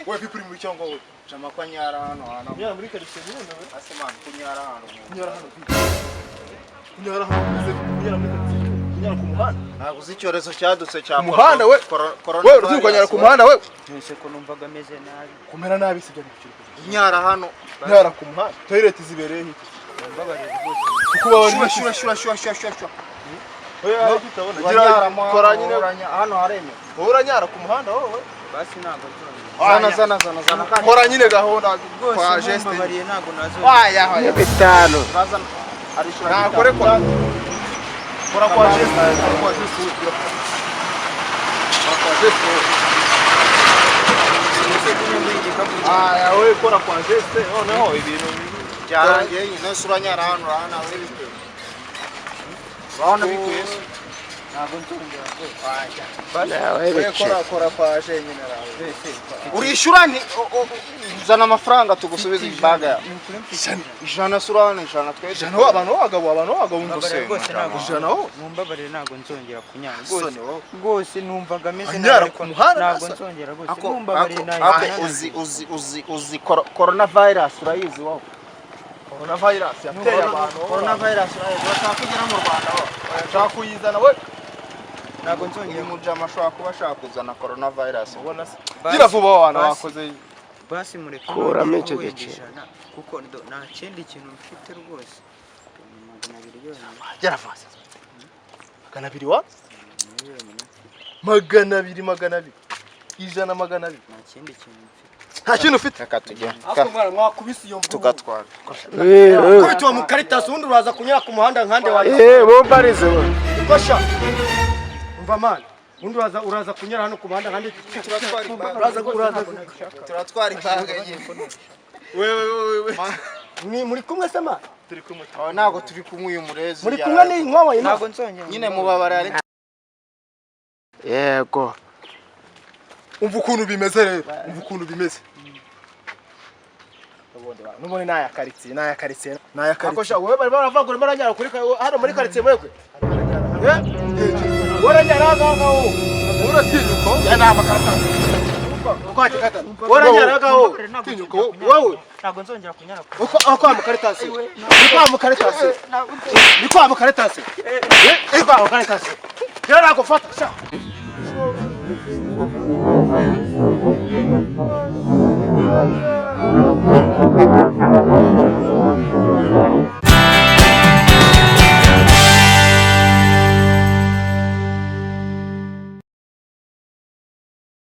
Wewe vipi muri cyangwa wewe? Chama kwa nyara hano hano. Nyara muri kare cyane wewe. Asemana kunyara hano. Kunyara hano. Kunyara hano. Kunyara muri kare. Kunyara ku muhanda. Ntabwo zicyorezo cyadutse cya muhanda we. Corona. Wewe uzi kunyara ku muhanda we. Nese ko numvaga ameze nabi. Kumera nabi sibyo bikiri. Nyara hano. Nyara ku muhanda. Toilet zibereye hiki. Mbabarira rwose. Kuba wari shura. Oya gitabona. Gira kora nyine hano hareme. Ora nyara ku muhanda wowe. Basi ntabwo nzongera. Zana. Kora nyine gahunda kwa geste. Mbabariye ntabwo nazo. Waya. Bitano. Razana. Arishura. Nakore kwa. Kora kwa geste. Kwa geste. Kwa geste. Aya we kora kwa geste. Noneho ibintu byarangiye nyine sura nyara hano hana we bite. Baona bikwese. Ntabwo nzongera. Basi kora kwa je nyine rawe. Urishura ni uzana amafaranga tugusubiza ibaga ya. Ijana surana ijana twe. Ijana abantu bagabo ngose. Ijana ho. Mumbabarire ntabwo nzongera kunyara. Rwose numvaga ameze nabi ku muhanda. Ntabwo nzongera rwose. Mumbabarire nabi. Uzi coronavirus urayizi wowe. Coronavirus yateye abantu. Coronavirus urayizi bashaka mu Rwanda ho. Bashaka kuyizana we. Ntabwo nzongera mu jama ashaka kuba ashaka kuzana coronavirus ubona se. Gira vuba wana wakoze. Basi mureke kuramo icyo gice. Kuko nta kindi kintu mfite rwose. Gira vuba. Magana abiri wa? Magana abiri. Ijana magana abiri. Nta kindi kintu mfite. Nta kintu ufite. Reka tujye. Ako mwana mwakubise iyo mbuga. Tugatwara. Kubitwa mu Caritas undi uraza kunyara ku muhanda nkande wa. Bombarize we. Ikosha. Umva mani. Undi uraza kunyara hano ku muhanda nkande turatwara ibaga y'inkono. Wewe. Ni muri kumwe sama? Turi kumwe. Ntabwo turi kumwe uyu murezi. Muri kumwe ni inkwaba ina. Ntabwo nzongera. Nyine mubabara ari. Yego. Umva ukuntu bimeze rero. Nubone naya karitsiye. Akosha wewe bari baravagura baranyara kuri hano muri karitsiye mwekwe. Waranyaraga ngaho. Uratinyuko? Ya nama kata. Ukwati kata. Waranyaraga ho. Tinyuko wowe. Ntabwo nzongera kunyara. Uko mu Caritas. Uko mu Caritas. Niko mu Caritas. Uko mu Caritas. Yara ko fata.